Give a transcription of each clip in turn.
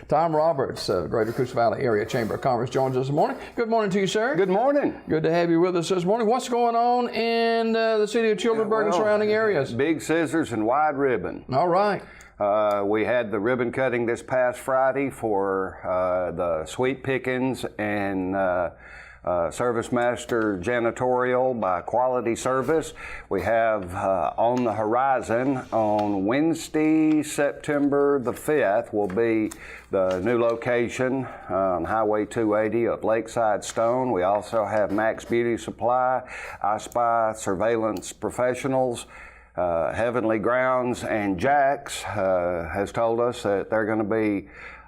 Tom Roberts, Greater Coosa Valley Area Chamber of Commerce, joins us this morning. Good morning to you, sir. Good morning. Good to have you with us this morning. What's going on in the city of Childersburg and surrounding areas? Big scissors and wide ribbon. All right. We had the ribbon cutting this past Friday for the sweet pickings and Service Master Janitorial by Quality Service. We have on the horizon on Wednesday, September the 5th, will be the new location on Highway 280 of Lakeside Stone. We also have Max Beauty Supply, I Spy Surveillance Professionals, Heavenly Grounds, and Jack's has told us that they're going to be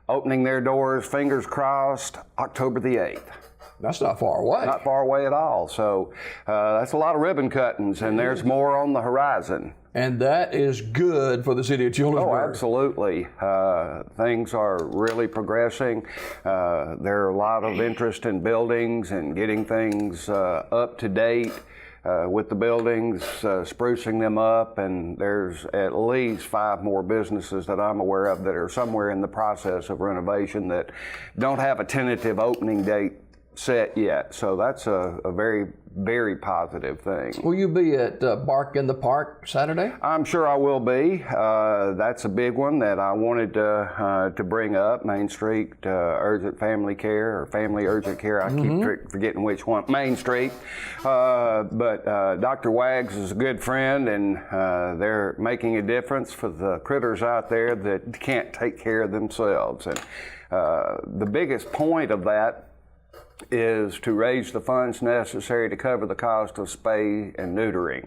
opening their doors, fingers crossed, October the 8th. That's not far away. Not far away at all. So that's a lot of ribbon cuttings, and there's more on the horizon. And that is good for the city of Childersburg. Oh, absolutely. Things are really progressing. There are a lot of interest in buildings and getting things up to date with the buildings, sprucing them up, and there's at least 5 more businesses that I'm aware of that are somewhere in the process of renovation that don't have a tentative opening date set yet. So that's a very, very positive thing. Will you be at Bark in the Park Saturday? I'm sure I will be. That's a big one that I wanted to bring up. Main Street Urgent Family Care, or Family Urgent Care. I keep forgetting which one. Main Street. But Dr. Wags is a good friend, and they're making a difference for the critters out there that can't take care of themselves. And the biggest point of that is to raise the funds necessary to cover the cost of spay and neutering,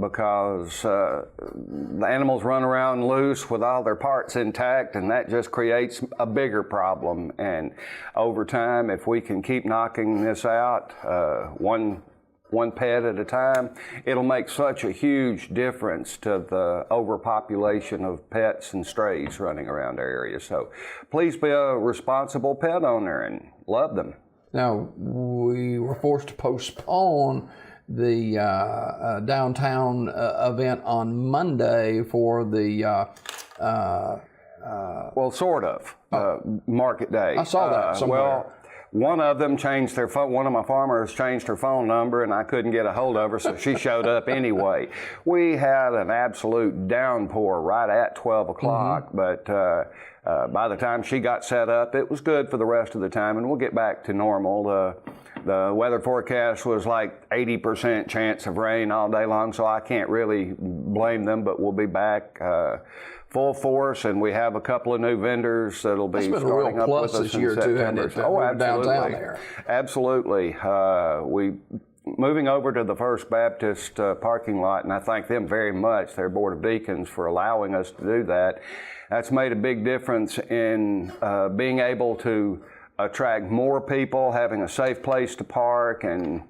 because the animals run around loose with all their parts intact, and that just creates a bigger problem. And over time, if we can keep knocking this out one pet at a time, it'll make such a huge difference to the overpopulation of pets and strays running around our area. So please be a responsible pet owner and love them. Now, we were forced to postpone the downtown event on Monday for the well, sort of market day. I saw that somewhere. Well, one of them changed their phone. One of my farmers changed her phone number, and I couldn't get a hold of her, so she showed up anyway. We had an absolute downpour right at 12 o'clock, but by the time she got set up, it was good for the rest of the time, and we'll get back to normal. The weather forecast was like 80% chance of rain all day long, so I can't really blame them, but we'll be back full force, and we have a couple of new vendors that'll be starting up with us in September. Oh, absolutely. Downtown there. Absolutely. Moving over to the First Baptist parking lot, and I thank them very much, their Board of Deacons, for allowing us to do that. That's made a big difference in being able to attract more people, having a safe place to park, and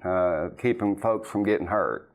keeping folks from getting hurt.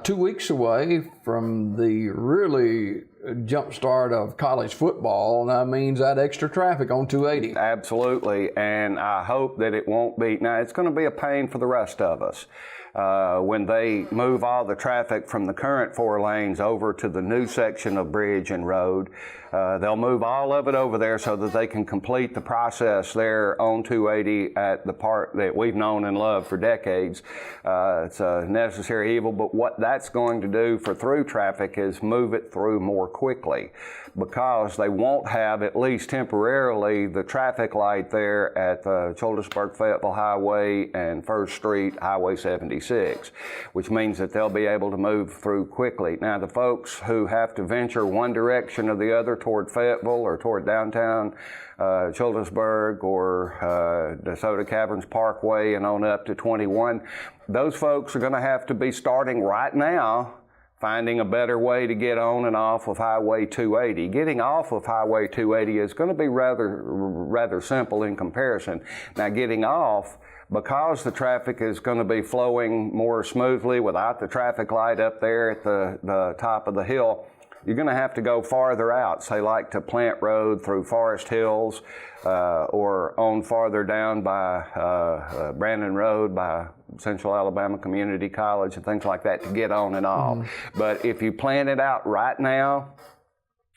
2 weeks away from the really jump start of college football, and that means that extra traffic on 280. Absolutely, and I hope that it won't be. Now, it's going to be a pain for the rest of us. When they move all the traffic from the current 4 lanes over to the new section of bridge and road, they'll move all of it over there so that they can complete the process there on 280 at the part that we've known and loved for decades. It's a necessary evil, but what that's going to do for through traffic is move it through more quickly, because they won't have, at least temporarily, the traffic light there at the Childersburg-Fayetteville Highway and First Street, Highway 76, which means that they'll be able to move through quickly. Now, the folks who have to venture one direction or the other toward Fayetteville or toward downtown Childersburg or DeSoto Caverns Parkway and on up to 21, those folks are going to have to be starting right now finding a better way to get on and off of Highway 280. Getting off of Highway 280 is going to be rather simple in comparison. Now, getting off, because the traffic is going to be flowing more smoothly without the traffic light up there at the top of the hill, you're going to have to go farther out, say like to Plant Road through Forest Hills, or on farther down by Brandon Road by Central Alabama Community College and things like that to get on and off. But if you plan it out right now,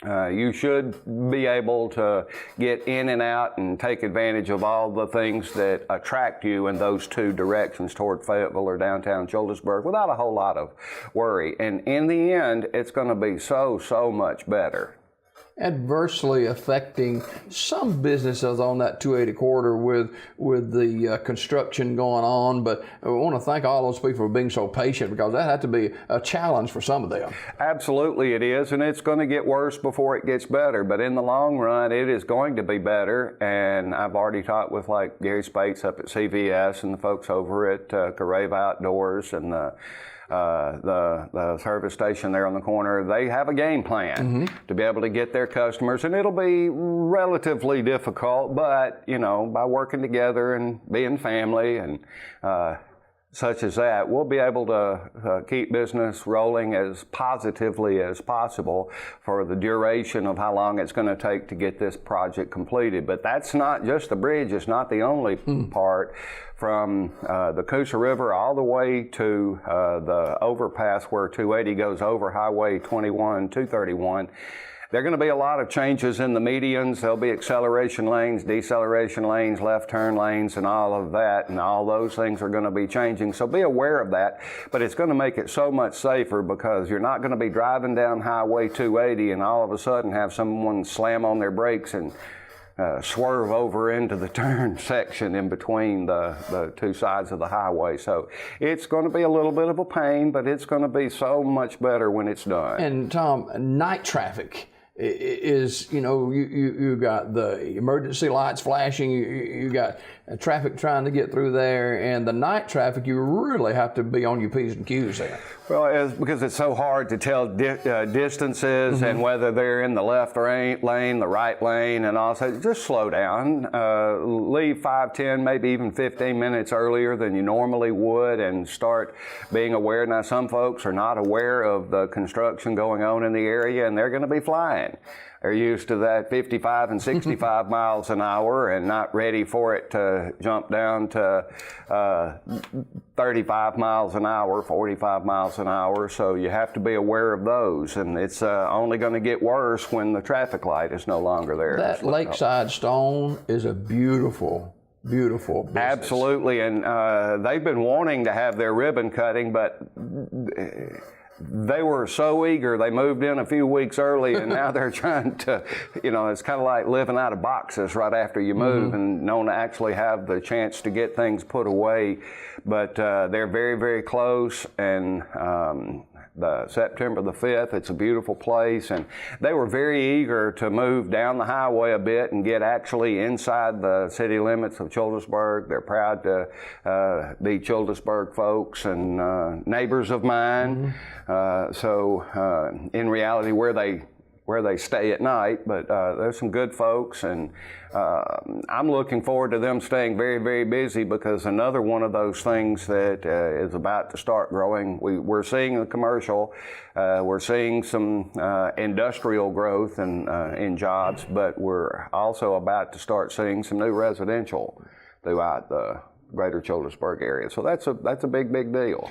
You should be able to get in and out and take advantage of all the things that attract you in those two directions toward Fayetteville or downtown Childersburg without a whole lot of worry. And in the end, it's going to be so much better. Adversely affecting some businesses on that 280 corridor with the construction going on, but I want to thank all those people for being so patient, because that had to be a challenge for some of them. Absolutely it is, and it's going to get worse before it gets better, but in the long run it is going to be better. And I've already talked with like Gary Spates up at CVS and the folks over at Carave Outdoors and the service station there on the corner. They have a game plan to be able to get their customers, and it'll be relatively difficult, but you know, by working together and being family and such as that, we'll be able to keep business rolling as positively as possible for the duration of how long it's going to take to get this project completed. But that's not just the bridge, it's not the only part. From the Coosa River all the way to the overpass where 280 goes over Highway 21, 231, there are going to be a lot of changes in the medians. There'll be acceleration lanes, deceleration lanes, left turn lanes, and all of that, and all those things are going to be changing. So be aware of that, but it's going to make it so much safer, because you're not going to be driving down Highway 280 and all of a sudden have someone slam on their brakes and swerve over into the turn section in between the two sides of the highway. So it's going to be a little bit of a pain, but it's going to be so much better when it's done. And Tom, night traffic is, you know, you got the emergency lights flashing, you got traffic trying to get through there, and the night traffic, you really have to be on your P's and Q's there. Well, because it's so hard to tell distances and whether they're in the left lane, the right lane, and also just slow down. Leave 5, 10, maybe even 15 minutes earlier than you normally would, and start being aware. Now, some folks are not aware of the construction going on in the area, and they're going to be flying. They're used to that 55 and 65 miles an hour and not ready for it to jump down to 35 miles an hour, 45 miles an hour. So you have to be aware of those. And it's only going to get worse when the traffic light is no longer there. That Lakeside Stone is a beautiful business. Absolutely. And they've been wanting to have their ribbon cutting, but they were so eager. They moved in a few weeks early, and now they're trying to, you know, it's kind of like living out of boxes right after you move and don't actually have the chance to get things put away. But they're very, very close, and the September the 5th, it's a beautiful place, and they were very eager to move down the highway a bit and get actually inside the city limits of Childersburg. They're proud to be Childersburg folks and neighbors of mine. So in reality, where they stay at night, but there's some good folks, and I'm looking forward to them staying very, very busy, because another one of those things that is about to start growing, we're seeing the commercial, we're seeing some industrial growth in jobs, but we're also about to start seeing some new residential throughout the Greater Childersburg area. So that's a big deal.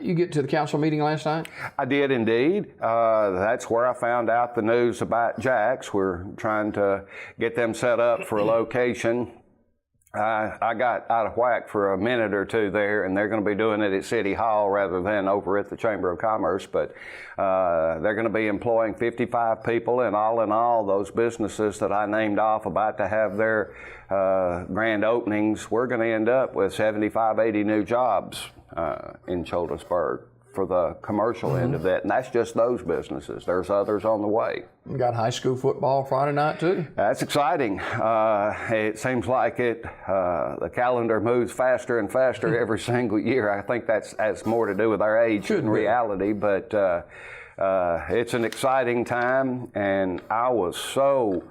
You get to the council meeting last night? I did indeed. That's where I found out the news about Jack's. We're trying to get them set up for a location. I got out of whack for a minute or two there, and they're going to be doing it at City Hall rather than over at the Chamber of Commerce, but they're going to be employing 55 people, and all, those businesses that I named off about to have their grand openings, we're going to end up with 75, 80 new jobs in Childersburg for the commercial end of it, and that's just those businesses. There's others on the way. We got high school football Friday night too. That's exciting. It seems like the calendar moves faster and faster every single year. I think that's more to do with our age than reality, but it's an exciting time, and I was so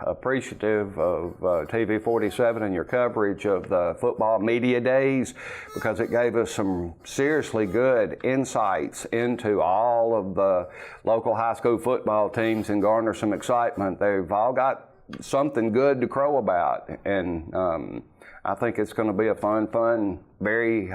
appreciative of TV 47 and your coverage of the football media days, because it gave us some seriously good insights into all of the local high school football teams and garner some excitement. They've all got something good to crow about. And I think it's going to be a fun, very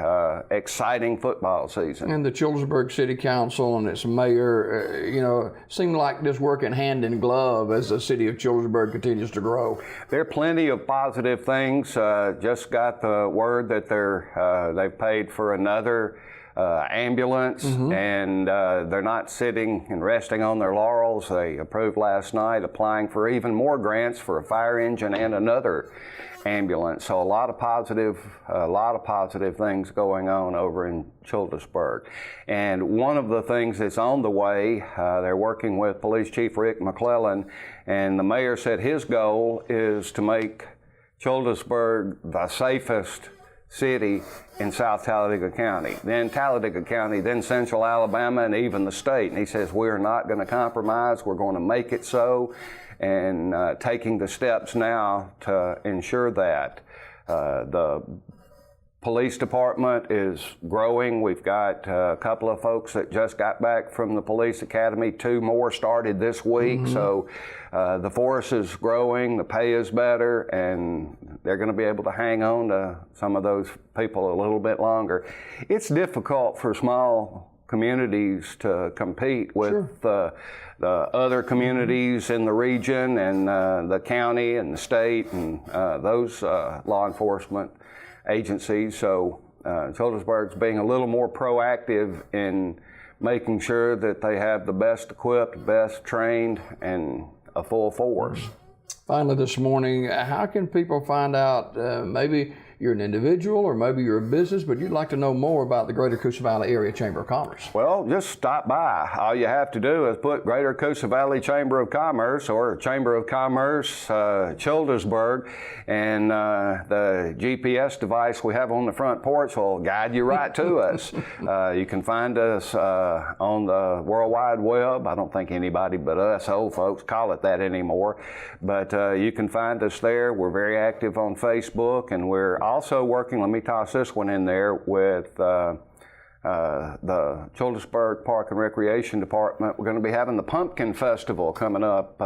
exciting football season. And the Childersburg City Council and its mayor, seem like just working hand in glove as the city of Childersburg continues to grow. There are plenty of positive things. Just got the word that they've paid for another ambulance, and they're not sitting and resting on their laurels. They approved last night applying for even more grants for a fire engine and another ambulance. So a lot of positive things going on over in Childersburg. And one of the things that's on the way, they're working with Police Chief Rick McClellan, and the mayor said his goal is to make Childersburg the safest city in South Talladega County, then Talladega County, then Central Alabama, and even the state. And he says, we're not going to compromise. We're going to make it so, and taking the steps now to ensure that. The police department is growing. We've got a couple of folks that just got back from the police academy. 2 more started this week. So the force is growing, the pay is better, and they're going to be able to hang on to some of those people a little bit longer. It's difficult for small communities to compete with the other communities in the region and the county and the state and those law enforcement agencies. So Childersburg's being a little more proactive in making sure that they have the best equipped, best trained, and a full force. Finally this morning, how can people find out, maybe you're an individual or maybe you're a business, but you'd like to know more about the Greater Coosa Valley Area Chamber of Commerce? Well, just stop by. All you have to do is put Greater Coosa Valley Chamber of Commerce or Chamber of Commerce Childersburg, and the GPS device we have on the front porch will guide you right to us. You can find us on the World Wide Web. I don't think anybody but us old folks call it that anymore, but you can find us there. We're very active on Facebook, and we're also working, let me toss this one in there, with the Childersburg Park and Recreation Department. We're going to be having the Pumpkin Festival coming up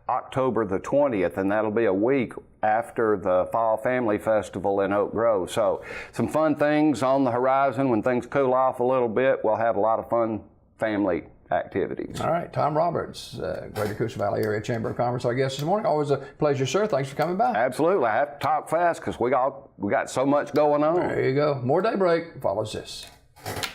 October the 20th, and that'll be a week after the Fall Family Festival in Oak Grove. So some fun things on the horizon. When things cool off a little bit, we'll have a lot of fun family activities. All right, Tom Roberts, Greater Coosa Valley Area Chamber of Commerce, our guest this morning. Always a pleasure, sir. Thanks for coming by. Absolutely. I have to talk fast because we got so much going on. There you go. More Daybreak follows this.